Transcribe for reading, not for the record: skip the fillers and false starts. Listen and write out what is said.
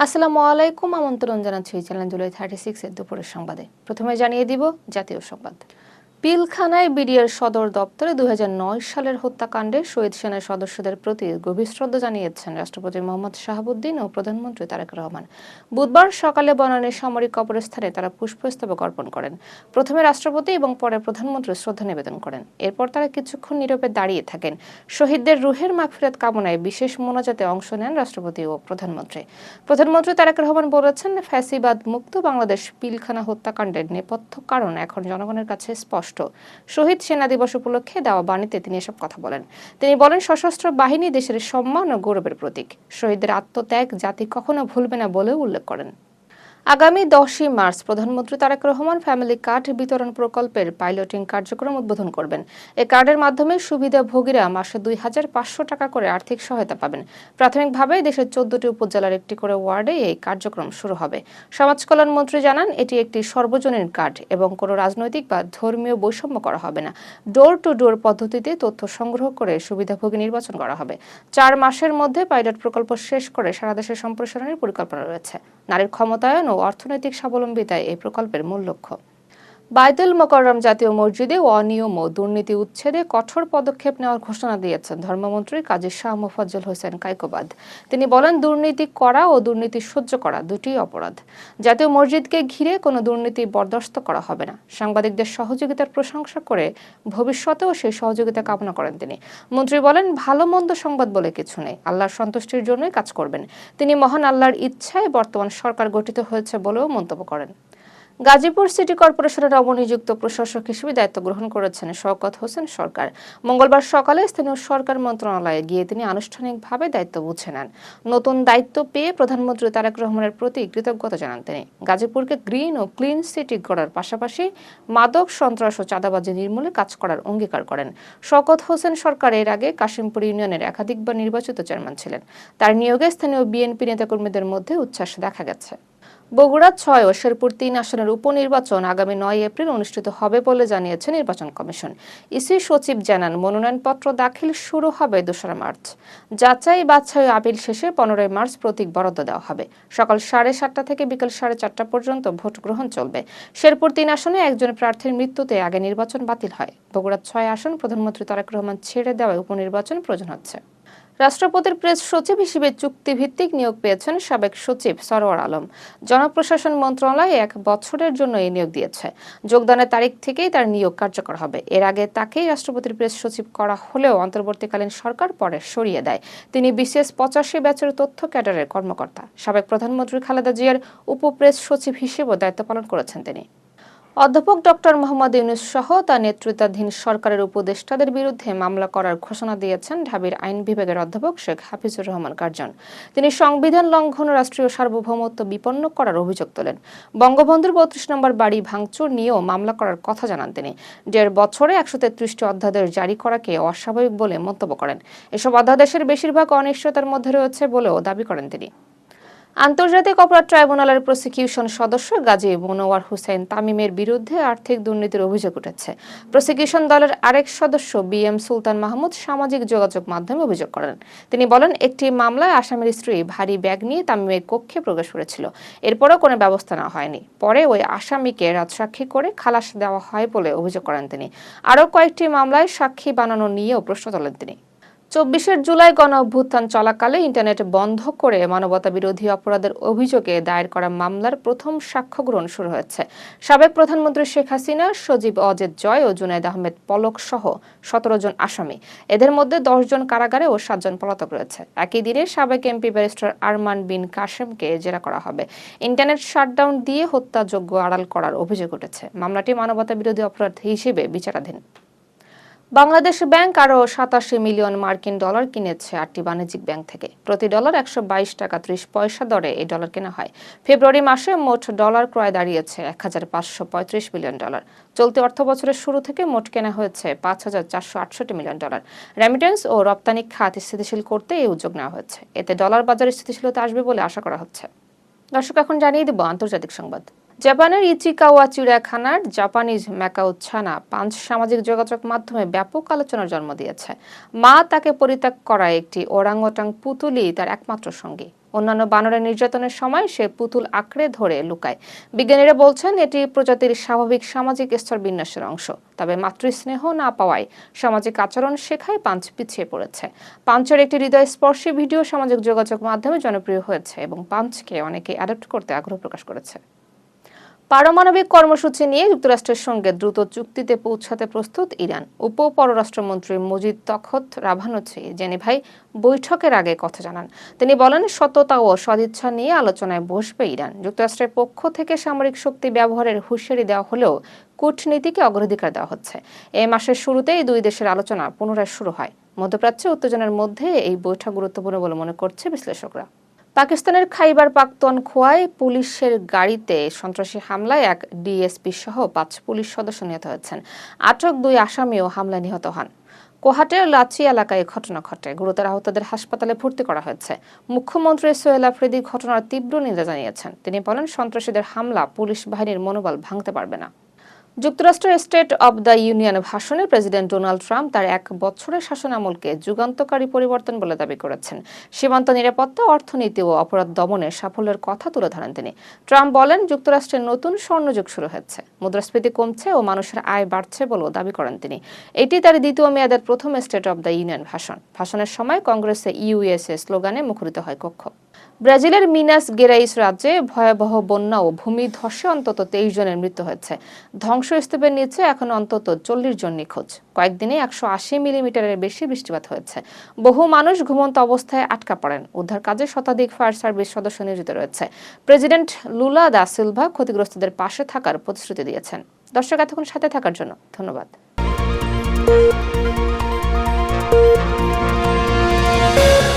আসসালামু আলাইকুম, আমন্ত্রণ জানাচ্ছি চ্যানেল জুলাই 36 এর দুপুরের সংবাদে। প্রথমে জানিয়ে দিব জাতীয় সংবাদ। পিলখানায় বিডিআর সদর দপ্তরে 2009 সালের হত্যাকাণ্ডে শহীদ সেনার সদস্যদের প্রতি গভীর শ্রদ্ধা জানিয়েছেন রাষ্ট্রপতি মোহাম্মদ শাহাবুদ্দিন ও প্রধানমন্ত্রী তারেক রহমান। বুধবার সকালে বনানীর সামরিক কবরস্থানে তারা পুষ্পস্তবক অর্পণ করেন। প্রথমে রাষ্ট্রপতি এবং পরে প্রধানমন্ত্রী শ্রদ্ধা নিবেদন করেন। এরপর তারা কিছুক্ষণ নীরবে দাঁড়িয়ে থাকেন। শহীদদের রুহের মাগফিরাত কামনায় বিশেষ মোনাজাতে অংশ নেন রাষ্ট্রপতি ও প্রধানমন্ত্রী। প্রধানমন্ত্রী তারেক রহমান বলেছেন, ফ্যাসিবাদ মুক্ত বাংলাদেশ পিলখানা হত্যাকাণ্ডের নেপথ্য কারণ এখন জনগণের কাছে স্পষ্ট। শহীদ সেনা দিবস উপলক্ষে দেওয়া বাণীতে তিনি এসব কথা বলেন। তিনি বলেন, সশস্ত্র বাহিনী দেশের সম্মান ও গৌরবের প্রতীক। শহীদদের আত্মত্যাগ জাতি কখনো ভুলবে না বলেও উল্লেখ করেন। আগামী 10 মার্চ প্রধানমন্ত্রী তারেক রহমান ফ্যামিলি কার্ড বিতরণ প্রকল্পের পাইলটিং কার্যক্রম উদ্বোধন করবেন। এই কার্ডের মাধ্যমে সুবিধাভোগীরা মাসে 2,500 টাকা করে আর্থিক সহায়তা পাবেন। প্রাথমিকভাবে দেশের 14টি উপজেলার একটি করে ওয়ার্ডে এই কার্যক্রম শুরু হবে। সমাজ কল্যাণ মন্ত্রী জানান, এটি একটি সর্বজনীন কার্ড এবং কোনো রাজনৈতিক বা ধর্মীয় বৈষম্য করা হবে না। ডোর টু ডোর পদ্ধতিতে তথ্য সংগ্রহ করে সুবিধাভোগী নির্বাচন করা হবে। 4 মাসের মধ্যে পাইলট প্রকল্প শেষ করে সারা দেশে সম্প্রসারণের পরিকল্পনা রয়েছে। নারীর ক্ষমতায়ন ও অর্থনৈতিক স্বাবলম্বিতাই এই প্রকল্পের মূল লক্ষ্য। বায়তুল মোকাররম জাতীয় মসজিদে অনিয়ম ও দুর্নীতি উচ্ছেদে কঠোর পদক্ষেপ নেওয়ার ঘোষণা দিয়েছেন ধর্মমন্ত্রী কাজী শাহ মোফাজ্জল হোসেন কায়কোবাদ। তিনি বলেন, দুর্নীতি করা ও দুর্নীতি সহ্য করা দুটিই অপরাধ। জাতীয় মসজিদকে ঘিরে কোনো দুর্নীতি বরদাস্ত করা হবে না। সাংবাদিকদের সহযোগিতার প্রশংসা করে ভবিষ্যতেও সেই সহযোগিতা কামনা করেন তিনি। মন্ত্রী বলেন, ভালো মন্দ সংবাদ বলে কিছু নেই, আল্লাহর সন্তুষ্টির জন্যই কাজ করবেন। তিনি মহান আল্লাহর ইচ্ছায় বর্তমান সরকার গঠিত হয়েছে বলেও মন্তব্য করেন। গাজীপুর সিটি কর্পোরেশনের নবনিযুক্ত প্রশাসক হিসেবে দায়িত্ব গ্রহণ করেছেন শওকত হোসেন সরকার। মঙ্গলবার সকালে স্থানীয় সরকার মন্ত্রণালয়ে গিয়ে তিনি আনুষ্ঠানিকভাবে দায়িত্ব বুঝে নেন। নতুন দায়িত্ব পেয়ে প্রধানমন্ত্রী তারেক রহমানের প্রতি কৃতজ্ঞতা জানান তিনি। গাজীপুরকে গ্রিন ও ক্লিন সিটি করার পাশাপাশি মাদক, সন্ত্রাস ও চাঁদাবাজি নির্মূলে কাজ করার অঙ্গীকার করেন। শওকত হোসেন সরকার এর আগে কাশিমপুর ইউনিয়নের একাধিকবার নির্বাচিত চেয়ারম্যান ছিলেন। তার নিয়োগে স্থানীয় বিএনপি নেতাকর্মীদের মধ্যে উচ্ছ্বাস দেখা গেছে। বগুড়া 6 ও শেরপুর 3 আসনের উপনির্বাচন আগামী 9 এপ্রিল অনুষ্ঠিত হবে বলে জানিয়েছে নির্বাচন কমিশন। ইসি সচিব জানান, মনোনয়নপত্র দাখিল শুরু হবে 2 মার্চ। যাচাই বাছাই আপিল শেষে 15 মার্চ প্রতীক বরাদ্দ দেওয়া হবে। সকাল 7:30 থেকে বিকেল 4:30 পর্যন্ত ভোট গ্রহণ চলবে। শেরপুর 3 আসনে একজন প্রার্থীর মৃত্যুতে আগে নির্বাচন বাতিল হয়। বগুড়া 6 আসন প্রধানমন্ত্রী তারেক রহমান ছেড়ে দেওয়ায় উপনির্বাচন প্রয়োজন হচ্ছে। রাষ্ট্রপতির প্রেস সচিব হিসেবে চুক্তিভিত্তিক নিয়োগ পেয়েছেন সাবেক সচিব সরওয়ার আলম। জনপ্রশাসন মন্ত্রণালয় 1 বছরের জন্য এই নিয়োগ দিয়েছে। যোগদানের তারিখ থেকেই তার নিয়োগ কার্যকর হবে। এর আগে তাকেই রাষ্ট্রপতির প্রেস সচিব করা হলেও অন্তর্বর্তীকালীন সরকার পরে সরিয়ে দেয়। তিনি বিশেষ 85 ব্যাচের তথ্য ক্যাডারের কর্মকর্তা। সাবেক প্রধানমন্ত্রী খালেদা জিয়ার উপপ্রেস সচিব হিসেবেও দায়িত্ব পালন করেছেন তিনি। অধ্যাপক ডক্টর মোহাম্মদ ইউনূস সহ তার নেতৃত্বাধীন সরকারের উপদেষ্টাদের বিরুদ্ধে মামলা করার ঘোষণা দিয়েছেন ঢাবির আইন বিভাগের অধ্যাপক শেখ হাফিজুর রহমান কার্জন। তিনি সংবিধান লঙ্ঘন ও রাষ্ট্রীয় সার্বভৌমত্ব বিপন্ন করার অভিযোগ তোলেন। বঙ্গবন্ধুর 32 নম্বর বাড়ি ভাঙচুর নিয়েও মামলা করার কথা জানান তিনি। 1.5 বছরে 133টি অধ্যাদেশ জারি করাকে অস্বাভাবিক বলে মন্তব্য করেন। এসব অধ্যাদেশের বেশিরভাগ অনিশ্চয়তার মধ্যে রয়েছে বলেও দাবি করেন তিনি। আন্তর্জাতিক অপরাধ ট্রাইব্যুনালের প্রসিকিউশন সদস্য গাজী মনোয়ার হোসেন তামিমের বিরুদ্ধে আর্থিক দুর্নীতির অভিযোগ উঠেছে। প্রসিকিউশন দলের আরেক সদস্য বিএম সুলতান মাহমুদ সামাজিক যোগাযোগ মাধ্যমে অভিযোগ করেন। তিনি বলেন, একটি মামলায় আসামির স্ত্রী ভারী ব্যাগ নিয়ে তামিমের কক্ষে প্রবেশ করেছিল। এরপরও কোনো ব্যবস্থা নেওয়া হয়নি। পরে ওই আসামিকে রাজসাক্ষী করে খালাস দেওয়া হয় বলে অভিযোগ করেন তিনি। আরও কয়েকটি মামলায় সাক্ষী বানানো নিয়েও প্রশ্ন তোলেন তিনি। 24 জুলাই গণ-অভ্যুত্থান চলাকালে ইন্টারনেট বন্ধ করে মানবতাবিরোধী অপরাধের অভিযোগে দায়ের করা মামলার প্রথম সাক্ষ্য গ্রহণ শুরু হয়েছে। সাবেক প্রধানমন্ত্রী শেখ হাসিনা, সজীব অজেদ জয় ও জুনায়েদ আহমেদ পলক সহ 17 জন আসামি। এদের মধ্যে 10 জন কারাগারে ও 7 জন পলাতক রয়েছে। একই দিনে সাবেক এমপি ব্যারিস্টার আরমান বিন কাশেমকে জেরা করা হবে। ইন্টারনেট শাটডাউন দিয়ে হত্যাযজ্ঞ আড়াল করার অভিযোগ উঠেছে। মামলাটি মানবতাবিরোধী অপরাধ হিসেবে বিচারাধীন। বাংলাদেশ ব্যাংক আরও 87 মিলিয়ন মার্কিন ডলার কিনেছে 8টি বাণিজ্যিক ব্যাংক থেকে। প্রতি ডলার 122 টাকা 30 পয়সা দরে এই ডলার কেনা হয়। ফেব্রুয়ারি মাসে মোট ডলার ক্রয় দাঁড়িয়েছে 1535 মিলিয়ন ডলার। চলতি অর্থবছরের শুরু থেকে মোট কেনা হয়েছে 5468 মিলিয়ন ডলার। রেমিটেন্স ও রপ্তানি খাত স্থিতিশীল করতে এই উদ্যোগ নেওয়া হয়েছে। এতে ডলার বাজারে স্থিতিশীলতা আসবে বলে আশা করা হচ্ছে। দর্শক, এখন জানিয়ে দেব আন্তর্জাতিক সংবাদ। জাপানের ইচিকাওয়া চিড়িয়াখানার জাপানিজ ম্যাকাও ছানা 5 সামাজিক যোগাযোগ মাধ্যমে ব্যাপক আলোচনার জন্ম দিয়েছে। মা তাকে পরিত্যাগ করা একটি ওরাংওটাং পুতুলি তার একমাত্র সঙ্গী। অন্যান্য বানরের নির্যাতনের সময় সে পুতুল আঁকড়ে ধরে লুকায়। বিজ্ঞানীরা বলছেন এটি প্রজাতির স্বাভাবিক সামাজিক স্তর বিন্যাসের অংশ। তবে মাতৃস্নেহ না পাওয়ায় সামাজিক আচরণ শেখায় পাঞ্চ পিছিয়ে পড়েছে। পাঞ্চের একটি হৃদয়স্পর্শী ভিডিও সামাজিক যোগাযোগ মাধ্যমে জনপ্রিয় হয়েছে এবং পাঞ্চকে অনেকে অ্যাডপ্ট করতে আগ্রহ প্রকাশ করেছে। পারমাণবিক কর্মসূচি নিয়ে যুক্তরাষ্ট্রের সঙ্গে দ্রুত চুক্তিতে পৌঁছাতে প্রস্তুত ইরান। উপ-পররাষ্ট্রমন্ত্রী মজিদ তখত রাভানচি জেনেভায় বৈঠকের আগে কথা জানান। তিনি বলেন, সততা ও সদিচ্ছা নিয়ে আলোচনায় বসবে ইরান। যুক্তরাষ্ট্রের পক্ষ থেকে সামরিক শক্তি ব্যবহারের হুঁশিয়ারি দেওয়া হলেও কূটনীতিকে অগ্রাধিকার দেওয়া হচ্ছে। এই মাসের শুরুতেই দুই দেশের আলোচনা পুনরায় শুরু হয়। মধ্যপ্রাচ্যে উত্তেজনার মধ্যে এই বৈঠক গুরুত্বপূর্ণ বলে মনে করছে বিশ্লেষকরা। পাকিস্তানের খাইবার পাখতুনখোয়ায় পুলিশের গাড়িতে সন্ত্রাসী হামলায় এক ডিএসপি সহ 5 পুলিশ সদস্য নিহত হয়েছেন। আটক 2 আসামিও হামলায় নিহত হন। কোহাটের লাচি এলাকায় ঘটনা ঘটে। গুরুতর আহতদের হাসপাতালে ভর্তি করা হয়েছে। মুখ্যমন্ত্রী সোহেল আফ্রিদি ঘটনার তীব্র নিন্দা জানিয়েছেন। তিনি বলেন, সন্ত্রাসীদের হামলা পুলিশ বাহিনীর মনোবল ভাঙতে পারবে না। যুক্তরাষ্ট্রের স্টেট অব দ্য ইউনিয়ন ভাষণে প্রেসিডেন্ট ডোনাল্ড ট্রাম্প তার 1 বছরের শাসনামলকে যুগান্তকারী পরিবর্তন বলে দাবি করেছেন। সীমান্ত নিরাপত্তা, অর্থনীতি ও অপরাধ দমনে সাফল্যের কথা তুলে ধরেন তিনি। ট্রাম্প বলেন, যুক্তরাষ্ট্রের নতুন স্বর্ণযুগ শুরু হচ্ছে, মুদ্রাস্ফীতি কমছে ও মানুষের আয় বাড়ছে বলেও দাবি করেন তিনি। এটি তার দ্বিতীয় মেয়াদের প্রথম স্টেট অব দ্য ইউনিয়ন ভাষণ। ভাষণের সময় কংগ্রেসে ইউএসএ স্লোগানে মুখরিত হয় কক্ষ। ব্রাজিলের মিনাস গেরাইস রাজ্যে ভয়াবহ বন্যা ও ভূমিধসে অন্তত 23 জনের মৃত্যু হয়েছে। ধ্বংসস্তূপের নিচে এখন অন্তত 40 জন নিখোঁজ। কয়েকদিনে 180 মিলিমিটারের বেশি বৃষ্টিপাত হয়েছে। বহু মানুষ ঘুমন্ত অবস্থায় আটকা পড়েন। উদ্ধার কাজে শতাধিক ফায়ার সার্ভিস সদস্য নিয়োজিত রয়েছে। প্রেসিডেন্ট লুলা দা সিলভা ক্ষতিগ্রস্তদের পাশে থাকার প্রতিশ্রুতি দিয়েছেন। দর্শক, এতক্ষণ সাথে থাকার জন্য ধন্যবাদ।